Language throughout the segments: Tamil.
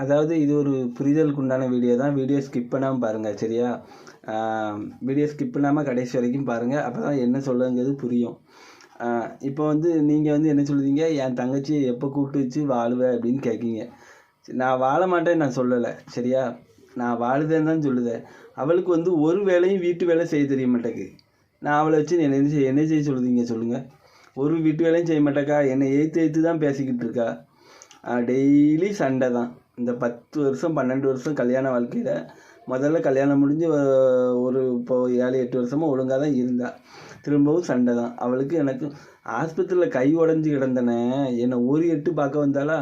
அதாவது இது ஒரு புரிதலுக்கு உண்டான வீடியோ தான். வீடியோ ஸ்கிப் பண்ணாமல் பாருங்கள், சரியா? வீடியோ ஸ்கிப் பண்ணாமல் கடைசி வரைக்கும் பாருங்கள். அப்போ தான் என்ன சொல்லுங்கிறது புரியும். இப்போ வந்து நீங்கள் வந்து என்ன சொல்லுவீங்க, என் தங்கச்சியை எப்போ கூப்பிட்டு வச்சு வாழுவேன் அப்படின்னு கேட்குறீங்க. நான் வாழ மாட்டேன்னு நான் சொல்லலை, சரியா? நான் வாழுதேன்னு தான் சொல்லுதேன். அவளுக்கு வந்து ஒரு வேலையும் வீட்டு வேலை செய்ய தெரிய மாட்டேக்கு. நான் அவளை வச்சு என்ன செய்ய சொல்லுதீங்க சொல்லுங்கள்? ஒரு வீட்டு வேலையும் செய்ய மாட்டேக்கா. என்னை எய்த்து தான் பேசிக்கிட்டு இருக்கா. டெய்லி சண்டை தான். இந்த 10 வருஷம் 12 வருஷம் கல்யாண வாழ்க்கையில் முதல்ல கல்யாணம் முடிஞ்சு ஒரு இப்போ 7-8 வருஷமாக ஒழுங்காக தான் இருந்தா. திரும்பவும் சண்டை தான். அவளுக்கு எனக்கு ஆஸ்பத்திரியில் கை உடஞ்சி கிடந்தனே, என்னை ஒரு எட்டு பார்க்க வந்தாளா?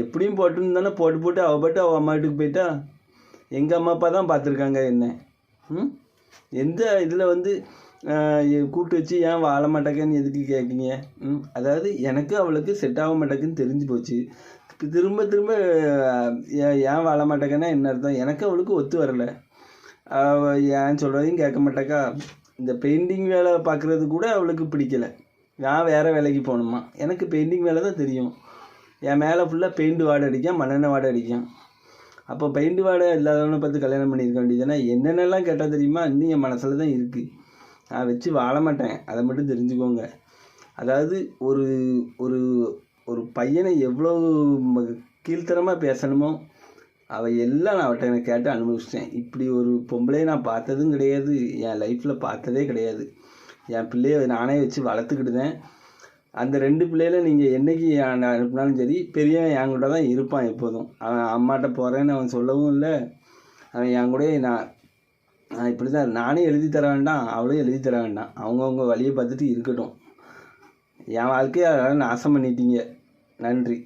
எப்படியும் போட்டுன்னு தானே போட்டு அவள் அம்மா வீட்டுக்கு போயிட்டா. எங்கள் அம்மா அப்பா தான் பார்த்துருக்காங்க என்ன. எந்த இதில் வந்து கூப்பிட்டு வச்சு ஏன் வாழ மாட்டேங்கன்னு எதுக்கு கேட்குங்க? அதாவது எனக்கு அவளுக்கு செட் ஆக மாட்டேங்குன்னு தெரிஞ்சு போச்சு. திரும்ப ஏன் வாழ மாட்டேங்கன்னா என்ன அர்த்தம்? எனக்கு அவளுக்கு ஒத்து வரலை. ஏன் சொல்கிறதையும் கேட்க மாட்டேக்கா. இந்த பெயிண்டிங் வேலை பார்க்குறது கூட அவளுக்கு பிடிக்கலை. நான் வேறு வேலைக்கு போகணுமா? எனக்கு பெயிண்டிங் வேலை தான் தெரியும். என் மேலே ஃபுல்லாக பெயிண்ட் வாடை அடிக்கும், மண்ணெண்ணெய் வாடை அடிக்கும். அப்போ பெயிண்ட் வாடை இல்லாதவனை பார்த்து கல்யாணம் பண்ணியிருக்க வேண்டியதுன்னா என்னென்னலாம் கேட்டால் தெரியுமா? இன்னும் என் மனசில் தான் இருக்குது. நான் வச்சு வாழ மாட்டேன், அதை மட்டும் தெரிஞ்சுக்கோங்க. அதாவது ஒரு ஒரு ஒரு பையனை எவ்வளோ கீழ்த்தரமாக பேசணுமோ அவள் எல்லாம் நான் அவட்ட எனக்கு கேட்டு அனுபவிச்சிட்டேன். இப்படி ஒரு பொம்பளையை நான் பார்த்ததும் கிடையாது, என் லைஃப்பில் பார்த்ததே கிடையாது. என் பிள்ளையை நானே வச்சு வளர்த்துக்கிட்டுதேன். அந்த 2 பிள்ளைகளை நீங்கள் என்றைக்கு அனுப்பினாலும் சரி, பெரியவன் என் கூட தான் இருப்பான் எப்போதும். அவன் அம்மாட்ட போகிறேன்னு அவன் சொல்லவும் இல்லை. அவன் என் கூட நான் இப்படி தான். நானே எழுதி தர வேண்டாம், அவளும் எழுதி தர வேண்டாம். அவங்கவுங்க வழியை பார்த்துட்டு இருக்கட்டும். என் வாழ்க்கையை அதனால் நாசம் பண்ணிட்டீங்க. நன்றி.